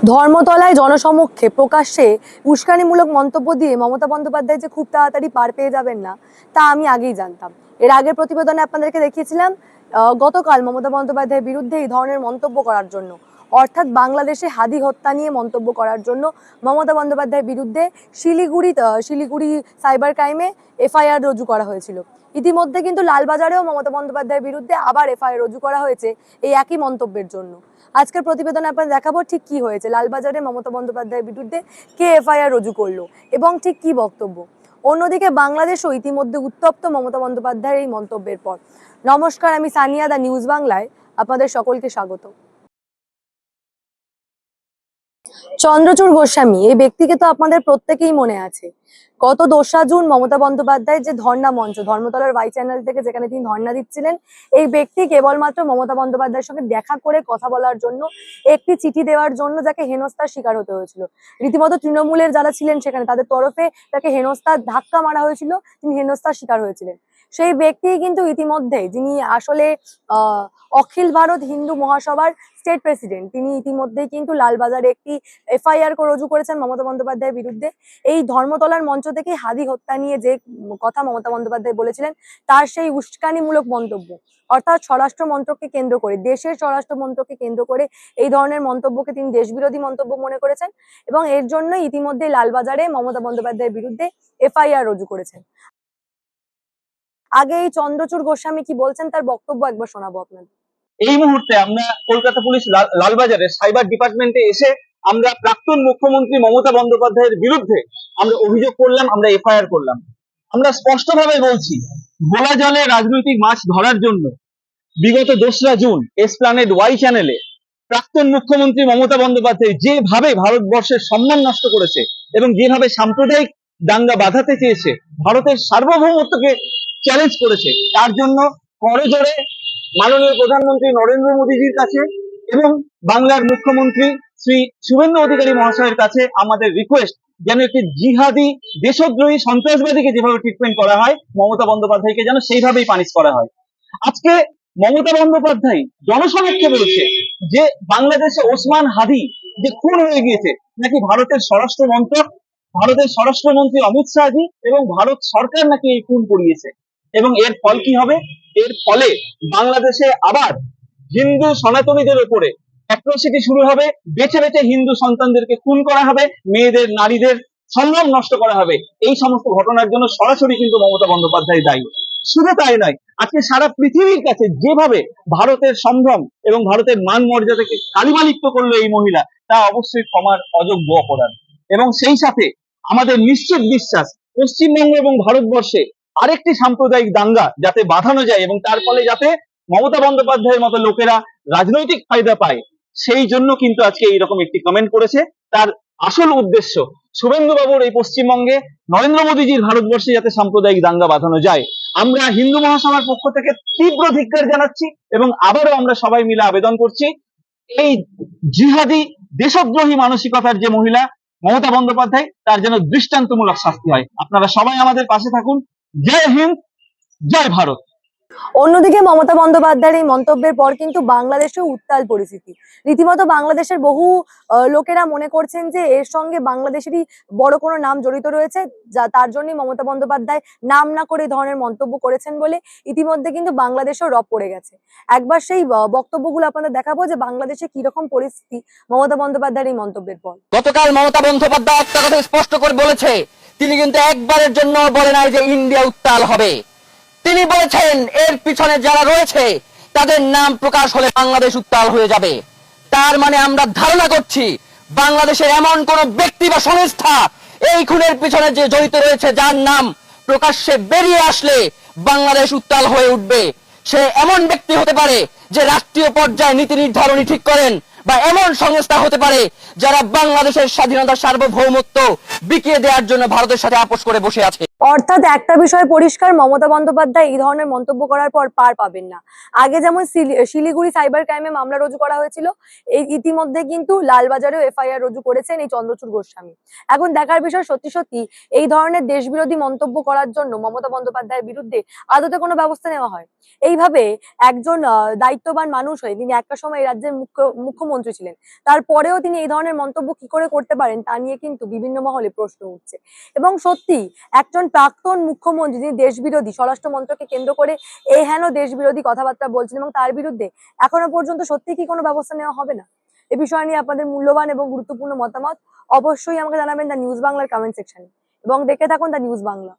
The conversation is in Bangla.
ধর্মতলায় জনসমক্ষে প্রকাশ্যে উস্কানিমূলক মন্তব্য দিয়ে মমতা বন্দ্যোপাধ্যায় যে খুব তাড়াতাড়ি পার পেয়ে যাবেন না, তা আমি আগেই জানতাম। এর আগের প্রতিবেদনে আপনাদেরকে দেখিয়েছিলাম গতকাল মমতা বন্দ্যোপাধ্যায়ের বিরুদ্ধে এই ধরনের মন্তব্য করার জন্য, অর্থাৎ বাংলাদেশে হাদি হত্যা নিয়ে মন্তব্য করার জন্য মমতা বন্দ্যোপাধ্যায়ের বিরুদ্ধে শিলিগুড়ি সাইবার ক্রাইমে এফআইআর রুজু করা হয়েছিল। ইতিমধ্যে কিন্তু লালবাজারেও মমতা বন্দ্যোপাধ্যায়ের বিরুদ্ধে আবার এফআইআর রুজু করা হয়েছে এই একই মন্তব্যের জন্য। আজকের প্রতিবেদনে আপনাদের দেখাবো ঠিক কি হয়েছে, লালবাজারে মমতা বন্দ্যোপাধ্যায়ের বিরুদ্ধে কে এফআইআর রুজু করলো এবং ঠিক কি বক্তব্য। অন্যদিকে বাংলাদেশও ইতিমধ্যে উত্তপ্ত মমতা বন্দ্যোপাধ্যায়ের এই মন্তব্যের পর। নমস্কার, আমি সানিয়া, দা নিউজ বাংলায় আপনাদের সকলকে স্বাগত। চন্দ্রচূড় গোস্বামী এই ব্যক্তিকে তো আপনাদের প্রত্যেকেই মনে আছে। গত 2রা জুন মমতা বন্দ্যোপাধ্যায় যে ধর্ণা মঞ্চ ধর্মতলার ওয়াই চ্যানেল থেকে যেখানে তিনি ধর্ণা দিচ্ছিলেন, এই ব্যক্তি কেবলমাত্র মমতা বন্দ্যোপাধ্যায়ের সঙ্গে দেখা করে কথা বলার জন্য, একটি চিঠি দেওয়ার জন্য যাকে হেনস্থার শিকার হতে হয়েছিল। রীতিমতো তৃণমূলের যারা ছিলেন সেখানে তাদের তরফে তাকে হেনস্থার ধাক্কা মারা হয়েছিল, তিনি হেনস্থার শিকার হয়েছিলেন। সেই ব্যক্তি কিন্তু ইতিমধ্যে, যিনি আসলে অখিল ভারত হিন্দু মহাসভার স্টেট প্রেসিডেন্ট, তিনি ইতিমধ্যেই কিন্তু লালবাজারে একটি এফআইআর রুজু করেছেন মমতা বন্দ্যোপাধ্যায়ের বিরুদ্ধে। এই ধর্মতলার মঞ্চ থেকে হাদি হত্যা নিয়ে যে কথা মমতা বন্দ্যোপাধ্যায় বলেছিলেন, তার সেই উস্কানিমূলক মন্তব্য, অর্থাৎ স্বরাষ্ট্র মন্ত্রককে কেন্দ্র করে, দেশের স্বরাষ্ট্র মন্ত্রককে কেন্দ্র করে এই ধরনের মন্তব্যকে তিনি দেশবিরোধী মন্তব্য মনে করেছেন এবং এর জন্য ইতিমধ্যে লালবাজারে মমতা বন্দ্যোপাধ্যায়ের বিরুদ্ধে এফআইআর রুজু করেছেন। আগে এই চন্দ্রচূড় গোস্বামী কি বলছেন তার বক্তব্য একবার শোনাবো আপনাদের। এই মুহূর্তে আমরা কলকাতা পুলিশ লালবাজারের সাইবার ডিপার্টমেন্টে এসে আমরা প্রাক্তন মুখ্যমন্ত্রী মমতা বন্দ্যোপাধ্যায়ের বিরুদ্ধে আমরা অভিযোগ করলাম, আমরা এফআইআর করলাম। আমরা স্পষ্টভাবে বলছি, ঘোলা জলে রাজনৈতিক মাছ ধরার জন্য বিগত 2রা জুন এসপ্ল্যানেড ওয়াই চ্যানেলে প্রাক্তন মুখ্যমন্ত্রী মমতা বন্দ্যোপাধ্যায় যেভাবে ভারতবর্ষের সম্মান নষ্ট করেছে এবং যেভাবে সাম্প্রদায়িক দাঙ্গা বাঁধাতে চেয়েছে, ভারতের সার্বভৌমত্বকে চ্যালেঞ্জ করেছে, তার জন্য করজোড়ে মাননীয় প্রধানমন্ত্রী নরেন্দ্র মোদীজির কাছে এবং বাংলার মুখ্যমন্ত্রী শ্রী শুভেন্দু অধিকারী মহাশয়ের কাছে আমাদের রিকোয়েস্ট, যেন একটি জিহাদি দেশদ্রোহী সন্ত্রাসবাদীকে যেভাবে ট্রিটমেন্ট করা হয়, মমতা বন্দ্যোপাধ্যায়কে যেন সেইভাবেই পানিশ করা হয়। আজকে মমতা বন্দ্যোপাধ্যায় জনসমক্ষে বলছে যে বাংলাদেশে ওসমান হাদি যে খুন হয়ে গিয়েছে, নাকি ভারতের স্বরাষ্ট্রমন্ত্রী অমিত শাহজি এবং ভারত সরকার নাকি এই খুন করিয়েছে। এবং এর ফল কি হবে? এর ফলে বাংলাদেশে আবার হিন্দু সনাতনীদের উপরে অ্যাট্রসিটি শুরু হবে, বেছে বেছে হিন্দু সন্তানদেরকে খুন করা হবে, মেয়েদের নারীদের সম্মান নষ্ট করা হবে। এই সমস্ত ঘটনার জন্য সরাসরি কিন্তু মমতা বন্দ্যোপাধ্যায় দায়ী। শুধু তাই নয়, আজকে সারা পৃথিবীর কাছে যেভাবে ভারতের সম্ভ্রম এবং ভারতের মান মর্যাদাকে কালিমালিপ্ত করলো এই মহিলা, তা অবশ্যই ক্ষমার অযোগ্য অপরাধ। এবং সেই সাথে আমাদের নিশ্চিত বিশ্বাস, পশ্চিমবঙ্গ এবং ভারতবর্ষে আরেকটি সাম্প্রদায়িক দাঙ্গা যাতে বাঁধানো যায় এবং তার ফলে যাতে মমতা বন্দ্যোপাধ্যায়ের মতো লোকেরা রাজনৈতিক ফায়দা পায়, সেই জন্য কিন্তু আজকে এইরকম একটি কমেন্ট করেছে। তার আসল উদ্দেশ্য শুভেন্দু বাবুর এই পশ্চিমবঙ্গে, নরেন্দ্র মোদীজির ভারতবর্ষে যাতে সাম্প্রদায়িক দাঙ্গা বাঁধানো যায়। আমরা হিন্দু মহাসভার পক্ষ থেকে তীব্র ধিক্কার জানাচ্ছি এবং আবারও আমরা সবাই মিলে আবেদন করছি, এই জিহাদি দেশদ্রোহী মানসিকতার যে মহিলা মমতা বন্দ্যোপাধ্যায়, তার যেন দৃষ্টান্তমূলক শাস্তি হয়। আপনারা সবাই আমাদের পাশে থাকুন। জয় হিন্দ, জয় ভারত। অন্যদিকে মমতা বন্দ্যোপাধ্যায়ের এই মন্তব্যের পর কিন্তু বাংলাদেশেও উত্তাল পরিস্থিতি। রীতিমতো বাংলাদেশের বহু লোকেরা মনে করছেন যে এর সঙ্গে বাংলাদেশেরই বড় কোনো নাম জড়িত রয়েছে, যা তার জন্যই মমতা বন্দ্যোপাধ্যায় নাম না করে এই ধরনের মন্তব্য করেছেন বলে ইতিমধ্যে কিন্তু বাংলাদেশেও রব পড়ে গেছে। একবার সেই বক্তব্যগুলো আপনাদের দেখাবো যে বাংলাদেশে কিরকম পরিস্থিতি মমতা বন্দ্যোপাধ্যায়ের এই মন্তব্যের পর। গতকাল মমতা বন্দ্যোপাধ্যায় একটা কথা স্পষ্ট করে বলেছে, তিনি কিন্তু একবারের জন্য বলে নাই যে ইন্ডিয়া উত্তাল হবে। তিনি বলেছেন এর পিছনে যারা রয়েছে তাদের নাম প্রকাশ হলে বাংলাদেশ উত্তাল হয়ে যাবে। তার মানে আমরা ধারণা করছি বাংলাদেশের এমন কোন ব্যক্তি বা সংস্থা এই খুনের পিছনে যে জড়িত রয়েছে, যার নাম প্রকাশ্যে বেরিয়ে আসলে বাংলাদেশ উত্তাল হয়ে উঠবে। সে এমন ব্যক্তি হতে পারে যে রাষ্ট্রীয় পর্যায়ে নীতি নির্ধারণী ঠিক করেন, বা এমন সংস্থা হতে পারে যারা বাংলাদেশের স্বাধীনতার সার্বভৌমত্ব বিকিয়ে দেওয়ার জন্য ভারতের সাথে আপোষ করে বসে আছে। অর্থাৎ একটা বিষয় পরিষ্কার, মমতা বন্দ্যোপাধ্যায় এই ধরনের মন্তব্য করার পর পার পাবেন না। আগে যেমন শিলিগুড়ি সাইবার ক্রাইমে মামলা রুজু করা হয়েছিল, এই ইতিমধ্যে কিন্তু লালবাজারেও এফআইআর রুজু করেছেন এই চন্দ্রচূড় গোস্বামী। এখন দেখার বিষয় সত্যি সত্যি এই ধরনের দেশবিরোধী মন্তব্য করার জন্য মমতা বন্দ্যোপাধ্যায়ের বিরুদ্ধে আদতে কোনো ব্যবস্থা নেওয়া হয়। এইভাবে একজন দায়িত্ববান মানুষ হয়ে তিনি একটা সময় রাজ্যের মুখ্যমন্ত্রী মুখ্যমন্ত্রী ছিলেন, তারপরেও তিনি এই ধরনের মন্তব্য কি করে করতে পারেন তা নিয়ে কিন্তু বিভিন্ন মহলে প্রশ্ন উঠছে। এবং সত্যি একজন প্রাক্তন মুখ্যমন্ত্রী যিনি দেশ বিরোধী, স্বরাষ্ট্র মন্ত্রকে কেন্দ্র করে এই হেন দেশ বিরোধী কথাবার্তা বলছেন এবং তার বিরুদ্ধে এখনো পর্যন্ত সত্যি কি কোনো ব্যবস্থা নেওয়া হবে না? এ বিষয় নিয়ে আপনাদের মূল্যবান এবং গুরুত্বপূর্ণ মতামত অবশ্যই আমাকে জানাবেন দ্য নিউজ বাংলার কমেন্ট সেকশনে এবং দেখে থাকুন দ্য নিউজ বাংলা।